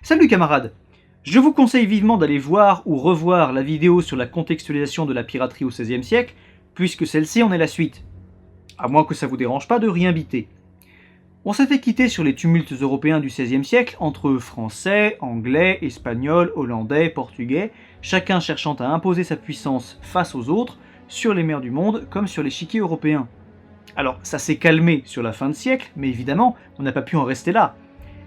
Salut camarades! Je vous conseille vivement d'aller voir ou revoir la vidéo sur la contextualisation de la piraterie au XVIe siècle, puisque celle-ci en est la suite. À moins que ça vous dérange pas de rien biter. On s'était quitté sur les tumultes européens du XVIe siècle entre Français, Anglais, Espagnols, Hollandais, Portugais, chacun cherchant à imposer sa puissance face aux autres, sur les mers du monde comme sur l'échiquier européen. Alors ça s'est calmé sur la fin de siècle, mais évidemment on n'a pas pu en rester là.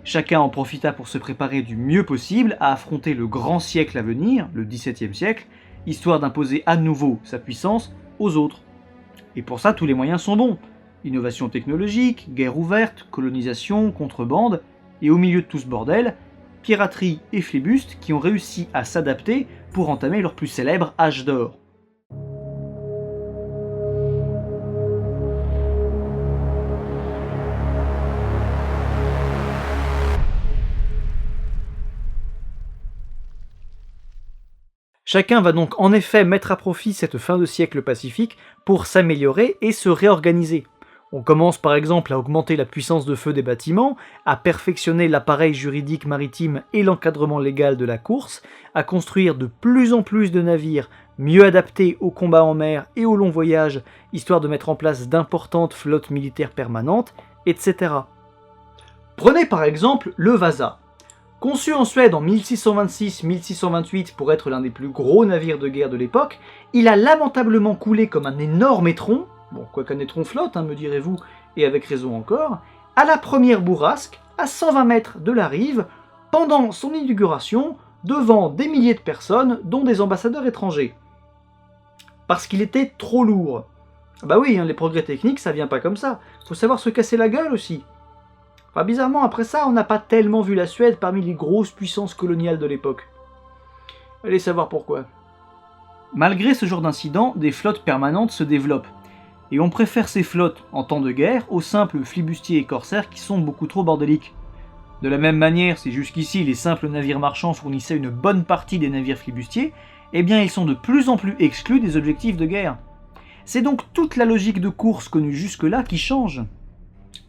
Chacun en profita pour se préparer du mieux possible à affronter le grand siècle à venir, le XVIIe siècle, histoire d'imposer à nouveau sa puissance aux autres. Et pour ça tous les moyens sont bons. Innovation technologique, guerre ouverte, colonisation, contrebande, et au milieu de tout ce bordel, piraterie et flibuste qui ont réussi à s'adapter pour entamer leur plus célèbre âge d'or. Chacun va donc en effet mettre à profit cette fin de siècle pacifique pour s'améliorer et se réorganiser. On commence par exemple à augmenter la puissance de feu des bâtiments, à perfectionner l'appareil juridique maritime et l'encadrement légal de la course, à construire de plus en plus de navires mieux adaptés aux combats en mer et aux longs voyages, histoire de mettre en place d'importantes flottes militaires permanentes, etc. Prenez par exemple le Vasa. Conçu en Suède en 1626-1628 pour être l'un des plus gros navires de guerre de l'époque, il a lamentablement coulé comme un énorme étron, bon, quoi qu'un étron flotte, me direz-vous, et avec raison encore, à la première bourrasque, à 120 mètres de la rive, pendant son inauguration, devant des milliers de personnes, dont des ambassadeurs étrangers. Parce qu'il était trop lourd. Bah oui, les progrès techniques, ça vient pas comme ça, faut savoir se casser la gueule aussi. Enfin, bizarrement, après ça, on n'a pas tellement vu la Suède parmi les grosses puissances coloniales de l'époque. Allez savoir pourquoi. Malgré ce genre d'incident, des flottes permanentes se développent. Et on préfère ces flottes en temps de guerre aux simples flibustiers et corsaires qui sont beaucoup trop bordéliques. De la même manière, si jusqu'ici les simples navires marchands fournissaient une bonne partie des navires flibustiers, eh bien ils sont de plus en plus exclus des objectifs de guerre. C'est donc toute la logique de course connue jusque-là qui change.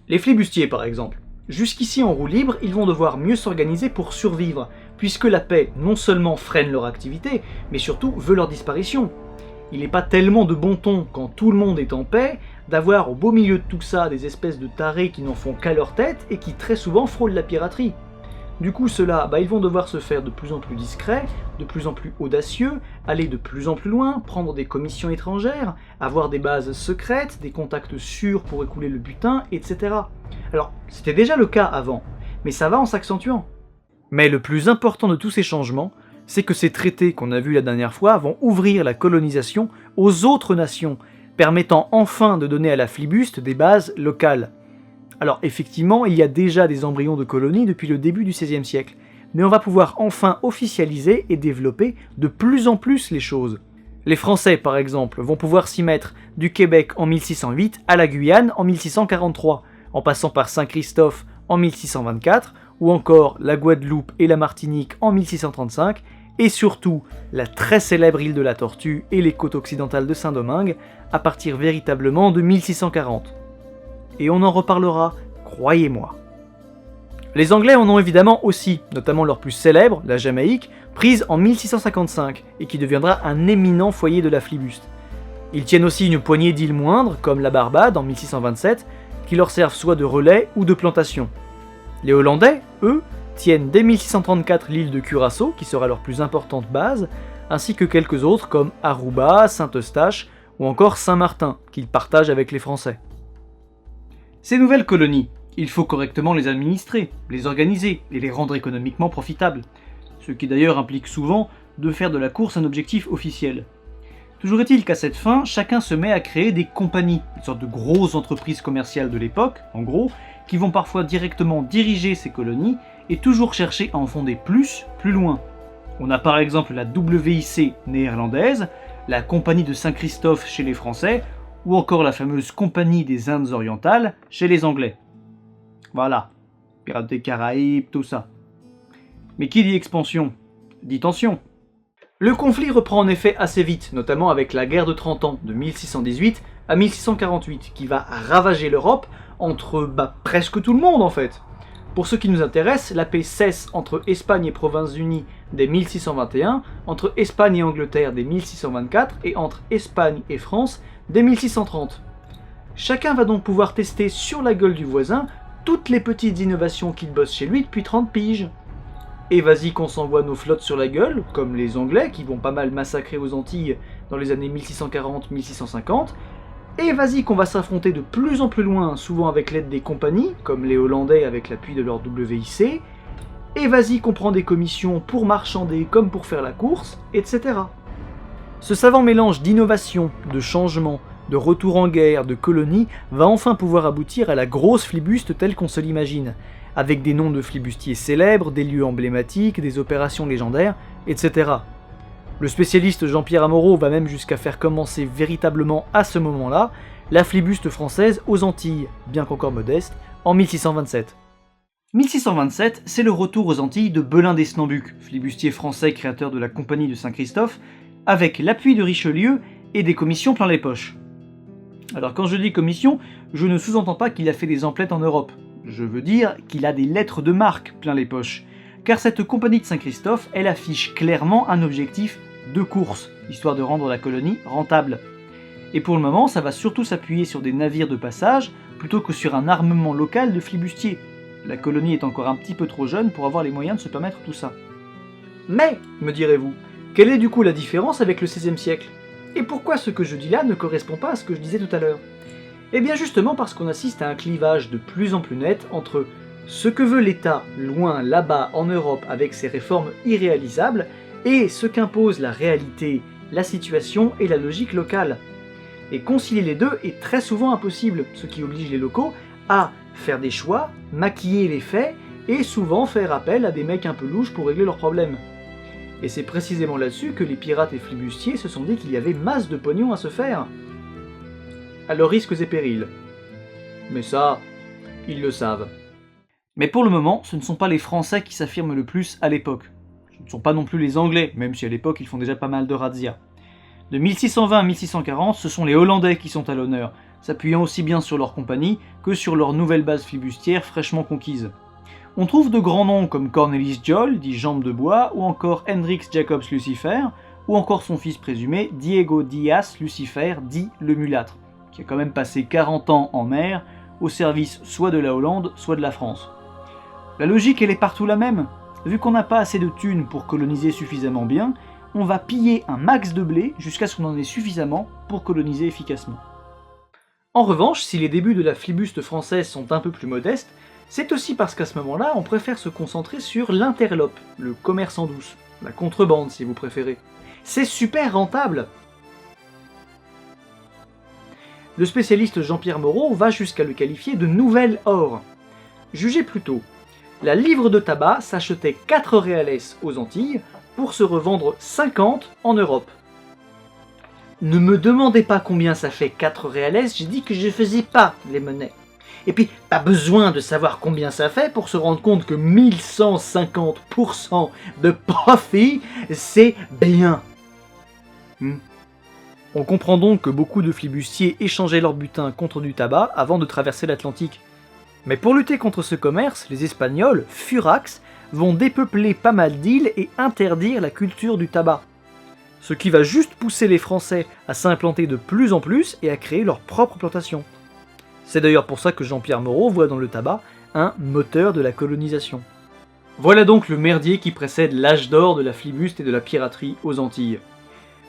Les flibustiers par exemple. Jusqu'ici en roue libre, ils vont devoir mieux s'organiser pour survivre, puisque la paix non seulement freine leur activité, mais surtout veut leur disparition. Il n'est pas tellement de bon ton, quand tout le monde est en paix, d'avoir au beau milieu de tout ça des espèces de tarés qui n'en font qu'à leur tête et qui très souvent frôlent la piraterie. Du coup ceux-là, ils vont devoir se faire de plus en plus discrets, de plus en plus audacieux, aller de plus en plus loin, prendre des commissions étrangères, avoir des bases secrètes, des contacts sûrs pour écouler le butin, etc. Alors, c'était déjà le cas avant, mais ça va en s'accentuant. Mais le plus important de tous ces changements, c'est que ces traités qu'on a vus la dernière fois vont ouvrir la colonisation aux autres nations, permettant enfin de donner à la flibuste des bases locales. Alors effectivement, il y a déjà des embryons de colonies depuis le début du XVIe siècle, mais on va pouvoir enfin officialiser et développer de plus en plus les choses. Les Français, par exemple, vont pouvoir s'y mettre du Québec en 1608 à la Guyane en 1643, en passant par Saint-Christophe en 1624, ou encore la Guadeloupe et la Martinique en 1635, et surtout la très célèbre île de la Tortue et les côtes occidentales de Saint-Domingue, à partir véritablement de 1640. Et on en reparlera, croyez-moi. Les Anglais en ont évidemment aussi, notamment leur plus célèbre, la Jamaïque, prise en 1655, et qui deviendra un éminent foyer de la flibuste. Ils tiennent aussi une poignée d'îles moindres, comme la Barbade en 1627, qui leur servent soit de relais ou de plantation. Les Hollandais, eux, tiennent dès 1634 l'île de Curaçao, qui sera leur plus importante base, ainsi que quelques autres comme Aruba, Saint-Eustache ou encore Saint-Martin, qu'ils partagent avec les Français. Ces nouvelles colonies, il faut correctement les administrer, les organiser et les rendre économiquement profitables, ce qui d'ailleurs implique souvent de faire de la course un objectif officiel. Toujours est-il qu'à cette fin, chacun se met à créer des compagnies, une sorte de grosses entreprises commerciales de l'époque, en gros, qui vont parfois directement diriger ces colonies et toujours chercher à en fonder plus loin. On a par exemple la WIC néerlandaise, la Compagnie de Saint-Christophe chez les Français, ou encore la fameuse Compagnie des Indes orientales chez les Anglais. Voilà, Pirates des Caraïbes, tout ça. Mais qui dit expansion, dit tension. Le conflit reprend en effet assez vite, notamment avec la guerre de 30 ans, de 1618 à 1648, qui va ravager l'Europe entre presque tout le monde en fait. Pour ce qui nous intéresse, la paix cesse entre Espagne et Provinces-Unies dès 1621, entre Espagne et Angleterre dès 1624 et entre Espagne et France dès 1630. Chacun va donc pouvoir tester sur la gueule du voisin toutes les petites innovations qu'il bosse chez lui depuis 30 piges. Et vas-y qu'on s'envoie nos flottes sur la gueule, comme les Anglais qui vont pas mal massacrer aux Antilles dans les années 1640-1650, et vas-y qu'on va s'affronter de plus en plus loin, souvent avec l'aide des compagnies, comme les Hollandais avec l'appui de leur WIC, et vas-y qu'on prend des commissions pour marchander comme pour faire la course, etc. Ce savant mélange d'innovation, de changement, de retour en guerre, de colonies, va enfin pouvoir aboutir à la grosse flibuste telle qu'on se l'imagine, avec des noms de flibustiers célèbres, des lieux emblématiques, des opérations légendaires, etc. Le spécialiste Jean-Pierre Amoraux va même jusqu'à faire commencer véritablement à ce moment-là la flibuste française aux Antilles, bien qu'encore modeste, en 1627. 1627, c'est le retour aux Antilles de Belin d'Esnambuc, flibustier français créateur de la Compagnie de Saint-Christophe, avec l'appui de Richelieu et des commissions plein les poches. Alors quand je dis commission, je ne sous-entends pas qu'il a fait des emplettes en Europe. Je veux dire qu'il a des lettres de marque plein les poches. Car cette Compagnie de Saint-Christophe, elle affiche clairement un objectif de course, histoire de rendre la colonie rentable. Et pour le moment, ça va surtout s'appuyer sur des navires de passage, plutôt que sur un armement local de flibustiers. La colonie est encore un petit peu trop jeune pour avoir les moyens de se permettre tout ça. Mais, me direz-vous, quelle est du coup la différence avec le XVIe siècle? Et pourquoi ce que je dis là ne correspond pas à ce que je disais tout à l'heure? Eh bien justement parce qu'on assiste à un clivage de plus en plus net entre ce que veut l'État loin là-bas en Europe avec ses réformes irréalisables et ce qu'impose la réalité, la situation et la logique locale. Et concilier les deux est très souvent impossible, ce qui oblige les locaux à faire des choix, maquiller les faits et souvent faire appel à des mecs un peu louches pour régler leurs problèmes. Et c'est précisément là-dessus que les pirates et flibustiers se sont dit qu'il y avait masse de pognon à se faire. À leurs risques et périls. Mais ça, ils le savent. Mais pour le moment, ce ne sont pas les Français qui s'affirment le plus à l'époque. Ce ne sont pas non plus les Anglais, même si à l'époque ils font déjà pas mal de razzias. De 1620 à 1640, ce sont les Hollandais qui sont à l'honneur, s'appuyant aussi bien sur leur compagnie que sur leur nouvelle base flibustière fraîchement conquise. On trouve de grands noms comme Cornelis Jol, dit Jambe de Bois, ou encore Hendrix Jacobs Lucifer, ou encore son fils présumé Diego Diaz Lucifer, dit le Mulâtre, qui a quand même passé 40 ans en mer, au service soit de la Hollande, soit de la France. La logique elle est partout la même. Vu qu'on n'a pas assez de thunes pour coloniser suffisamment bien, on va piller un max de blé jusqu'à ce qu'on en ait suffisamment pour coloniser efficacement. En revanche, si les débuts de la flibuste française sont un peu plus modestes, c'est aussi parce qu'à ce moment-là, on préfère se concentrer sur l'interlope, le commerce en douce, la contrebande si vous préférez. C'est super rentable! Le spécialiste Jean-Pierre Moreau va jusqu'à le qualifier de nouvel or. Jugez plutôt, la livre de tabac s'achetait 4 reales aux Antilles pour se revendre 50 en Europe. Ne me demandez pas combien ça fait 4 reales, j'ai dit que je faisais pas les monnaies. Et puis, pas besoin de savoir combien ça fait pour se rendre compte que 1150% de profit, c'est bien. On comprend donc que beaucoup de flibustiers échangeaient leur butin contre du tabac avant de traverser l'Atlantique. Mais pour lutter contre ce commerce, les Espagnols, furax, vont dépeupler pas mal d'îles et interdire la culture du tabac. Ce qui va juste pousser les Français à s'implanter de plus en plus et à créer leur propre plantation. C'est d'ailleurs pour ça que Jean-Pierre Moreau voit dans le tabac un moteur de la colonisation. Voilà donc le merdier qui précède l'âge d'or de la flibuste et de la piraterie aux Antilles.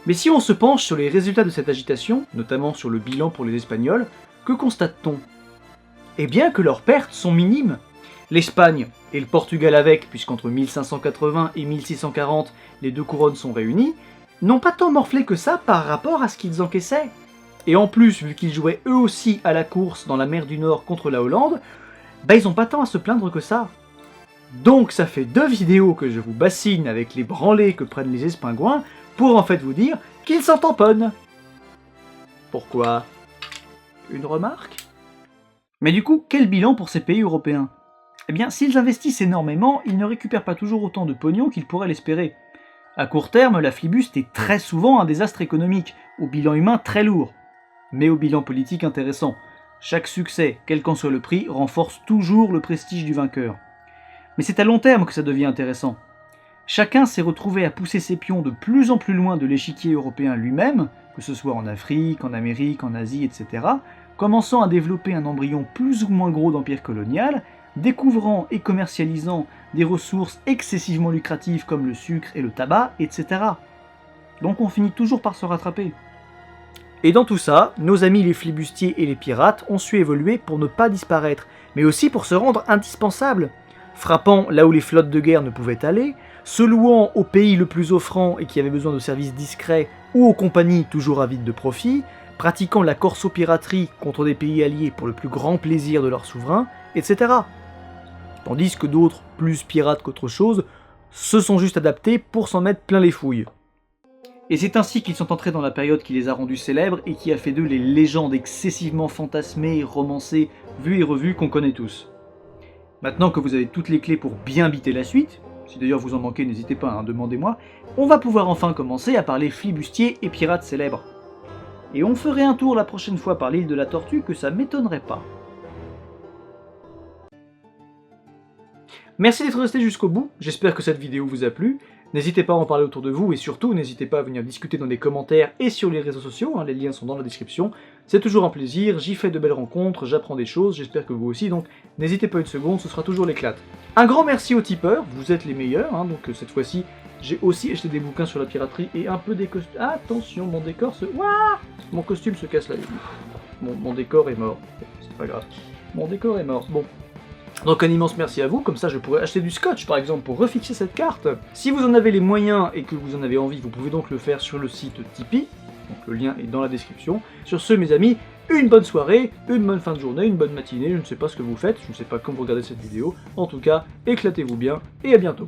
Mais si on se penche sur les résultats de cette agitation, notamment sur le bilan pour les Espagnols, que constate-t-on? Eh bien que leurs pertes sont minimes. L'Espagne, et le Portugal avec, puisqu'entre 1580 et 1640 les deux couronnes sont réunies, n'ont pas tant morflé que ça par rapport à ce qu'ils encaissaient. Et en plus, vu qu'ils jouaient eux aussi à la course dans la mer du Nord contre la Hollande, ils ont pas tant à se plaindre que ça. Donc ça fait 2 vidéos que je vous bassine avec les branlées que prennent les Espingouins pour en fait vous dire qu'ils s'en tamponnent. Pourquoi? Une remarque? Mais du coup, quel bilan pour ces pays européens? Eh bien, s'ils investissent énormément, ils ne récupèrent pas toujours autant de pognon qu'ils pourraient l'espérer. À court terme, la flibuste est très souvent un désastre économique, au bilan humain très lourd, mais au bilan politique intéressant. Chaque succès, quel qu'en soit le prix, renforce toujours le prestige du vainqueur. Mais c'est à long terme que ça devient intéressant. Chacun s'est retrouvé à pousser ses pions de plus en plus loin de l'échiquier européen lui-même, que ce soit en Afrique, en Amérique, en Asie, etc., commençant à développer un embryon plus ou moins gros d'empire colonial, découvrant et commercialisant des ressources excessivement lucratives comme le sucre et le tabac, etc. Donc on finit toujours par se rattraper. Et dans tout ça, nos amis les flibustiers et les pirates ont su évoluer pour ne pas disparaître, mais aussi pour se rendre indispensables, frappant là où les flottes de guerre ne pouvaient aller, se louant au pays le plus offrant et qui avait besoin de services discrets ou aux compagnies toujours avides de profit, pratiquant la corso-piraterie contre des pays alliés pour le plus grand plaisir de leurs souverains, etc. Tandis que d'autres, plus pirates qu'autre chose, se sont juste adaptés pour s'en mettre plein les fouilles. Et c'est ainsi qu'ils sont entrés dans la période qui les a rendus célèbres et qui a fait d'eux les légendes excessivement fantasmées, romancées, vues et revues qu'on connaît tous. Maintenant que vous avez toutes les clés pour bien biter la suite, si d'ailleurs vous en manquez, n'hésitez pas, demandez-moi, on va pouvoir enfin commencer à parler flibustiers et pirates célèbres. Et on ferait un tour la prochaine fois par l'île de la Tortue que ça m'étonnerait pas. Merci d'être resté jusqu'au bout, j'espère que cette vidéo vous a plu. N'hésitez pas à en parler autour de vous et surtout n'hésitez pas à venir discuter dans les commentaires et sur les réseaux sociaux, les liens sont dans la description. C'est toujours un plaisir, j'y fais de belles rencontres, j'apprends des choses, j'espère que vous aussi, donc n'hésitez pas une seconde, ce sera toujours l'éclate. Un grand merci aux tipeurs, vous êtes les meilleurs, donc cette fois-ci j'ai aussi acheté des bouquins sur la piraterie et un peu des costumes. Attention, mon décor se... Ouah, mon costume se casse la gueule. Mon décor est mort, c'est pas grave. Mon décor est mort, bon. Donc un immense merci à vous, comme ça je pourrais acheter du scotch par exemple pour refixer cette carte. Si vous en avez les moyens et que vous en avez envie, vous pouvez donc le faire sur le site Tipeee, donc le lien est dans la description. Sur ce mes amis, une bonne soirée, une bonne fin de journée, une bonne matinée, je ne sais pas ce que vous faites, je ne sais pas quand vous regardez cette vidéo, en tout cas, éclatez-vous bien et à bientôt.